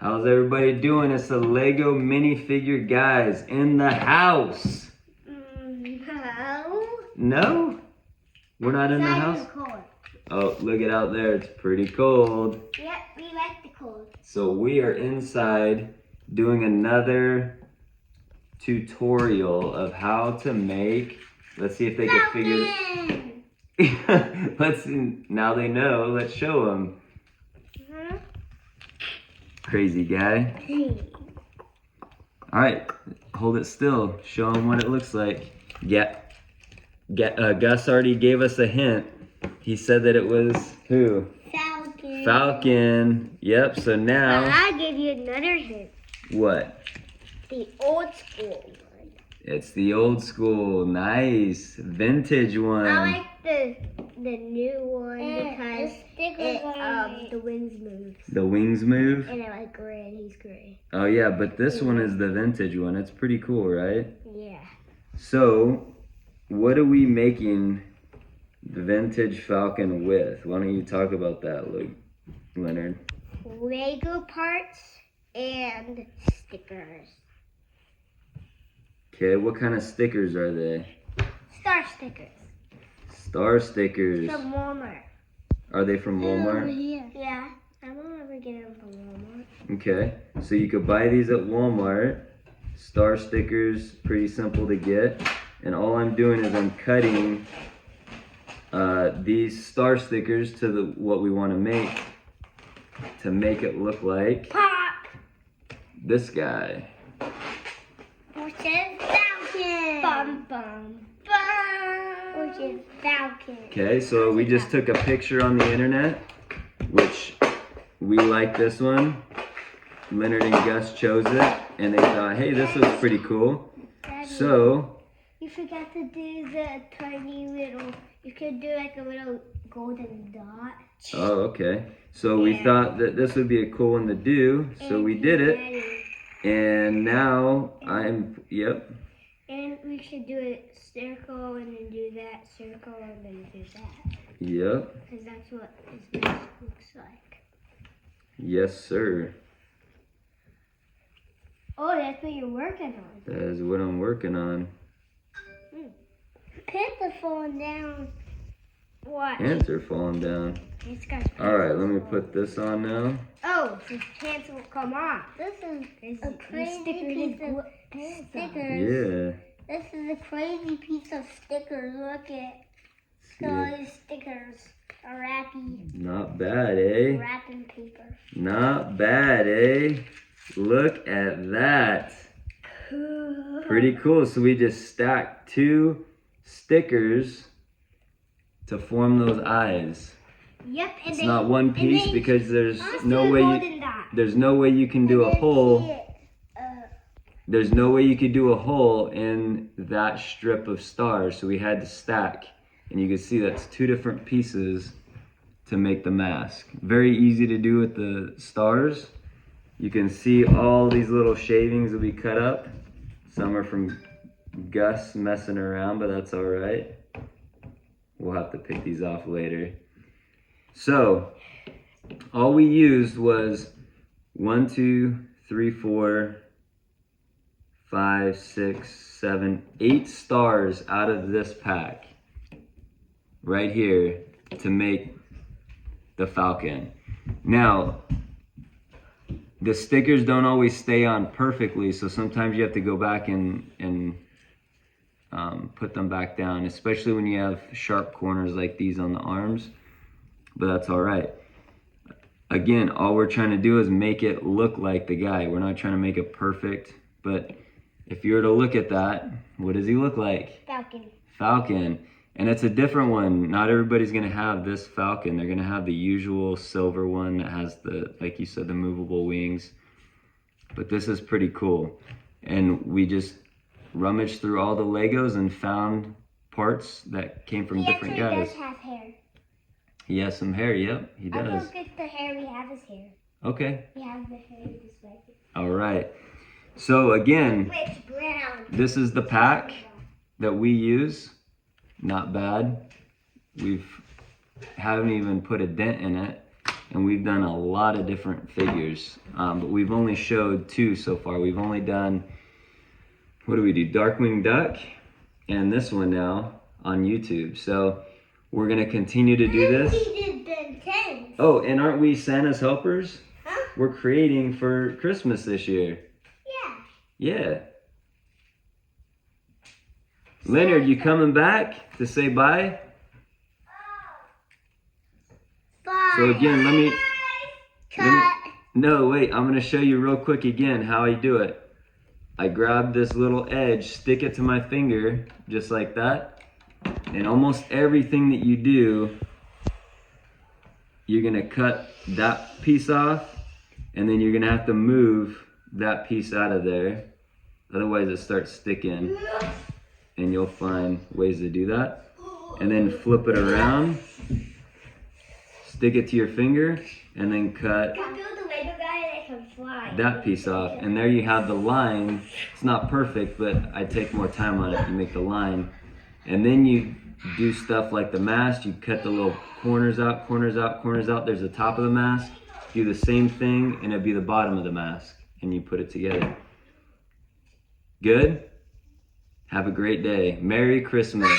How's everybody doing? It's the LEGO Minifigure Guys in the house. No. No? We're not in the house? Cold. Oh, look it out there. It's pretty cold. Yep, we like the cold. So we are inside doing another tutorial of how to make, let's see if they can figure it. Let's see, now they know, let's show them. Crazy guy. All right, hold it still. Show them what it looks like. Gus already gave us a hint. He said that it was who? Falcon. Falcon. Yep, so now. Well, I'll give you another hint. What? The old school one. It's the old school, nice, vintage one. I like the new one because the wings move. The wings move? And I like gray and he's gray. Oh yeah, but this one is the vintage one. It's pretty cool, right? Yeah. So, what are we making the vintage Falcon with? Why don't you talk about that, Leonard? Lego parts and stickers. Okay, what kind of stickers are they? Star stickers. Star stickers. From Walmart. Are they from Walmart? Yeah. I won't ever get them from Walmart. Okay, so you could buy these at Walmart. Star stickers, pretty simple to get. And all I'm doing is I'm cutting these star stickers to what we want to make it look like Pop! this guy. Which is Falcon. Bum, bum, bum. Which is Falcon. Okay, so we just took a picture on the internet, which we like this one. Leonard and Gus chose it, and they thought, hey, this looks pretty cool. Daddy, So, you forgot to do the tiny little, you could do like a little golden dot. oh, okay. So we thought that this would be a cool one to do, so we did it. Daddy. And now yep. And we should do a circle and then do that circle and then do that. Yep. Because that's what his mask looks like. Yes, sir. Oh, that's what you're working on. That is what I'm working on. Pants are falling down. What? Pants are falling down. Alright, let me put this on now. Oh, his pants will come off. This is a crazy piece of stickers. Yeah. This is a crazy piece of stickers. Look at all these stickers. Are wrappy. Not bad, eh? Wrapping paper. Not bad, eh? Look at that. Cool. Pretty cool. So we just stacked 2 stickers to form those eyes. Yep, and It's not one piece because there's no way you can do a and hole. There's no way you could do a hole in that strip of stars, so we had to stack. And you can see that's 2 different pieces to make the mask. Very easy to do with the stars. You can see all these little shavings that we cut up. Some are from Gus messing around, but that's all right. We'll have to pick these off later. So, all we used was 1, 2, 3, 4, 5, 6, 7, 8 stars out of this pack right here to make the Falcon. Now, the stickers don't always stay on perfectly, so sometimes you have to go back and put them back down, especially when you have sharp corners like these on the arms, but that's all right. Again, all we're trying to do is make it look like the guy. We're not trying to make it perfect, but if you were to look at that, what does he look like? Falcon. Falcon. And it's a different one. Not everybody's gonna have this Falcon. They're gonna have the usual silver one that has the, like you said, the movable wings. But this is pretty cool. And we just rummaged through all the Legos and found parts that came from different guys. He does have hair. He has some hair, yep, he does. I look at the hair, we have his hair. Okay. We have the hair just like it. All right. So again, It's brown. this is the pack that we use. Not bad. Haven't even put a dent in it. and we've done a lot of different figures, but we've only showed 2 so far. We've only done, what do we do, Darkwing Duck, and this one now on YouTube. So we're gonna continue to do this. Oh, and aren't we Santa's helpers? Huh? We're creating for Christmas this year. Yeah. Yeah. Leonard, you coming back to say bye? Bye. So again, let me, no, wait, I'm gonna show you real quick again how I do it. I grab this little edge, stick it to my finger, just like that. And almost everything that you do, you're gonna cut that piece off, and then you're gonna have to move that piece out of there. Otherwise it starts sticking, and you'll find ways to do that. And then flip it around, stick it to your finger, and then cut that piece off. And there you have the line. It's not perfect, but I take more time on it. You make the line. And then you do stuff like the mask. You cut the little corners out, corners out, corners out. There's the top of the mask. Do the same thing, and it'd be the bottom of the mask. And you put it together. Good? Have a great day. Merry Christmas.